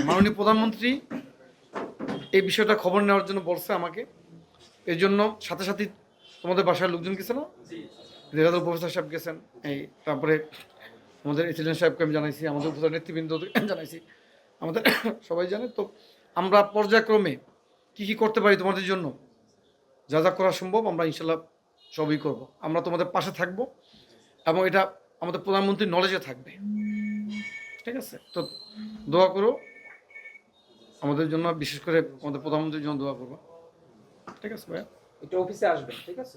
মাননীয় প্রধানমন্ত্রী এই বিষয়টা খবর নেওয়ার জন্য বলছে আমাকে। এর জন্য সাথে সাথে তোমাদের বাসার লোকজন গেছে না, দেরাদুল প্রফেসর সাহেব গেছেন, এই তারপরে আমাদের এসিডেন্ট সাহেবকে আমি জানাইছি, আমাদের উপস্থিত নেতৃবৃন্দ জানাইছি, আমাদের সবাই জানে। তো আমরা পর্যায়ক্রমে কী কী করতে পারি তোমাদের জন্য, যা যা করা সম্ভব আমরা ইনশাল্লাহ সবই করব। আমরা তোমাদের পাশে থাকব এবং এটা আমাদের প্রধানমন্ত্রীর নলেজে থাকবে, ঠিক আছে? তো দোয়া করো আমাদের জন্য, বিশেষ করে আমাদের প্রধানমন্ত্রীর জন্য দোয়া করবো, ঠিক আছে ভাইয়া? এটা অফিসে আসবেন, ঠিক আছে?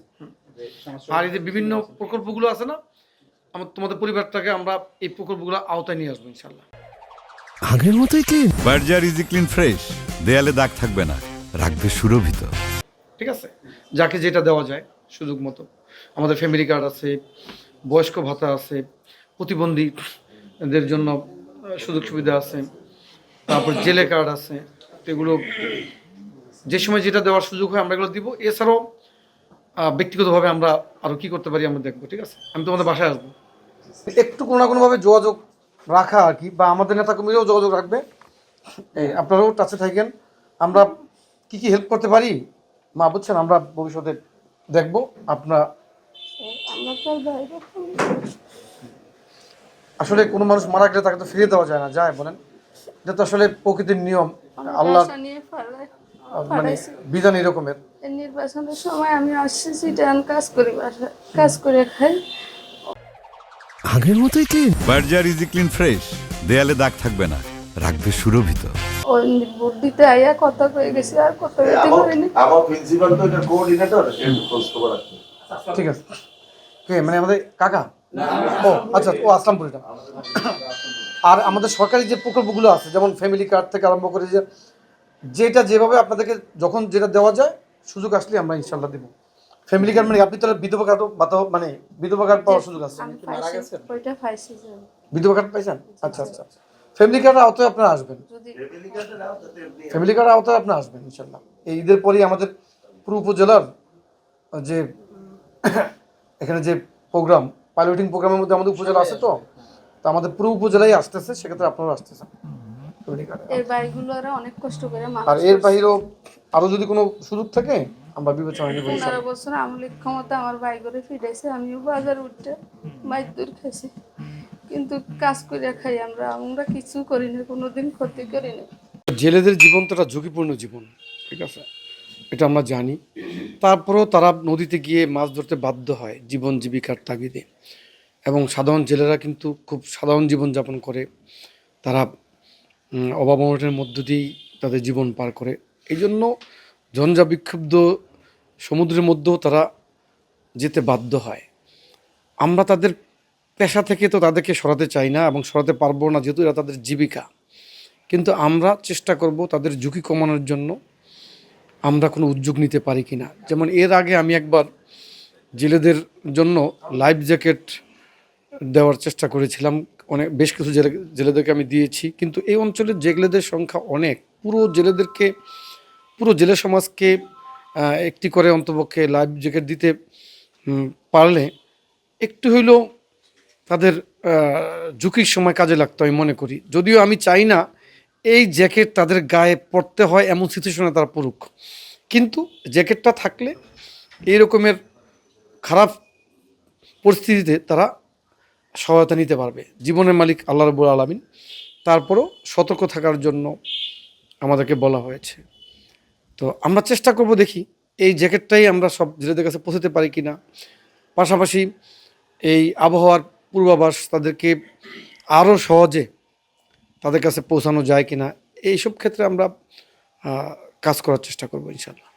আর এই যে বিভিন্ন প্রকল্পগুলো আছে না, তোমাদের পরিবারটাকে আমরা এই প্রকল্পগুলো আওতায় নিয়ে আসবো ইনশাল্লাহ। আগের মতোই clean. Berger easy clean fresh, দেয়ালে দাগ থাকবে না, রাখবে সুরভিত। ঠিক আছে, যাকে যেটা দেওয়া যায় সুযোগ মতো। আমাদের ফ্যামিলি কার্ড আছে, বয়স্ক ভাতা আছে, প্রতিবন্ধীদের জন্য সুযোগ সুবিধা আছে, তারপর জেলে কার্ড আছে। এগুলো যে সময় যেটা দেওয়ার সুযোগ হয় আমরা এগুলো দিব। এছাড়াও ব্যক্তিগতভাবে আমরা আরও কী করতে পারি আমরা দেখবো, ঠিক আছে? আমি তোমাদের বাসায় আসবো, একটু কোনো না কোনোভাবে যোগাযোগ রাখা আর কি, বা আমাদের নেতা কর্মীরাও যোগাযোগ রাখবে, এই আপনারাও টাচে থাকেন। আমরা কি কি হেল্প করতে পারি মা, বুঝছেন, আমরা ভবিষ্যতে দেখবো। আপনার আসলে কোনো মানুষ মারা গেলে তাকে তো ফিরিয়ে দেওয়া যায় না, যায় বলেন? এটা তো আসলে প্রকৃতির নিয়ম, আল্লাহ মানে বিধান এরকমের। নির্বাচনের সময় আমি আসছি সিটান কাজ করি, কাজ করে খাই। আগের মতোই clean. Berger easy clean fresh, দেয়ালে দাগ থাকবে না, রাখবে সুরভিত। ওই বুদ্ধিতে আইয়া কথা কয়ে গেছি, আর কথা বলতে পারিনি। আমার প্রিন্সিপাল তো এটা কোঅর্ডিনেটর, একটু খোঁজ খবর রাখতে। ঠিক আছে, কে মানে আমাদের কাকা? ও আচ্ছা, ও আসলামপুরিটা। আর আমাদের সরকারি যে প্রকল্পগুলো আছে, যেমন ফ্যামিলি কার্ড থেকে আরম্ভ করে যেটা যেভাবে আপনাদেরকে যখন যেটা দেওয়া যায় সুযোগ আসলে আমরা ইনশাল্লাহ দেবো। ফ্যামিলি কার্ড মানে আপনি তো বিধবা কার্ড, মানে বিধবা কার্ড পাওয়ার সুযোগ আছে। বিধবা কার্ড পাইছেন? আচ্ছা আচ্ছা, ফ্যামিলি কার্ডের আওতায় আপনারা আসবেন, ফ্যামিলি কার্ডের আওতায় আপনারা আসবেন ইনশাল্লাহ। এই ঈদের পরেই আমাদের পুরো উপজেলার যে এখানে যে প্রোগ্রাম, পাইলটিং প্রোগ্রামের মধ্যে আমাদের উপজেলা আছে, তো আমাদের পুরো উপজেলায় আসতেছে, সেক্ষেত্রে আপনারা আসতেছেন। আর এর বাইরেও আরো যদি কোনো সুযোগ থাকে আমরা বিবেচনা নিব। 15 বছর আমলিক ক্ষমতা আমার ভাই করে ফিরেছে, আমিও বাজার উঠতে মাইদুর খাইছি, কিন্তু কাজ করে খাই। আমরা কিছু করি না, কোনোদিন ক্ষতি করি না। জেলেদের জীবন তো একটা ঝুঁকিপূর্ণ জীবন, ঠিক আছে, এটা আমরা জানি। তারপরেও তারা নদীতে গিয়ে মাছ ধরতে বাধ্য হয় জীবন জীবিকার তাগিদে, এবং সাধারণ জেলেরা কিন্তু খুব সাধারণ জীবনযাপন করে, তারা অভাব অনটনের মধ্য দিয়েই তাদের জীবন পার করে। এই জন্য ঝঞ্ঝা বিক্ষুব্ধ সমুদ্রের মধ্যেও তারা যেতে বাধ্য হয়। আমরা তাদের পেশা থেকে তো তাদেরকে সরাতে চাই না এবং সরাতে পারবো না, যেহেতু এরা তাদের জীবিকা। কিন্তু আমরা চেষ্টা করব তাদের ঝুঁকি কমানোর জন্য আমরা কোনো উদ্যোগ নিতে পারি কি না। যেমন এর আগে আমি একবার জেলেদের জন্য লাইফ জ্যাকেট দেওয়ার চেষ্টা করেছিলাম, বেশ কিছু জেলেদেরকে আমি দিয়েছি। কিন্তু এই অঞ্চলের জেলেদের সংখ্যা অনেক, পুরো জেলে সমাজকে একটি করে অন্তপক্ষে লাইফ জ্যাকেট দিতে পারলে একটু হইলেও তাদের ঝুঁকির সময় কাজে লাগতো আমি মনে করি। যদিও আমি চাই না এই জ্যাকেট তাদের গায়ে পড়তে হয় এমন সিচুয়েশনে তারা পড়ুক, কিন্তু জ্যাকেটটা থাকলে এই রকমের খারাপ পরিস্থিতিতে তারা সহায়তা নিতে পারবে। জীবনের মালিক আল্লাহ রাব্বুল আলামিন, তারপরও সতর্ক থাকার জন্য আমাদেরকে বলা হয়েছে। তো আমরা চেষ্টা করব, দেখি এই জ্যাকেটটাই আমরা সব জেলেদের কাছে পৌঁছাতে পারি কি না। পাশাপাশি এই আবহাওয়ার পূর্বাভাস তাদেরকে আরও সহজে তাদের কাছে পৌঁছানো যায় কি না, এইসব ক্ষেত্রে আমরা কাজ করার চেষ্টা করব ইনশাআল্লাহ।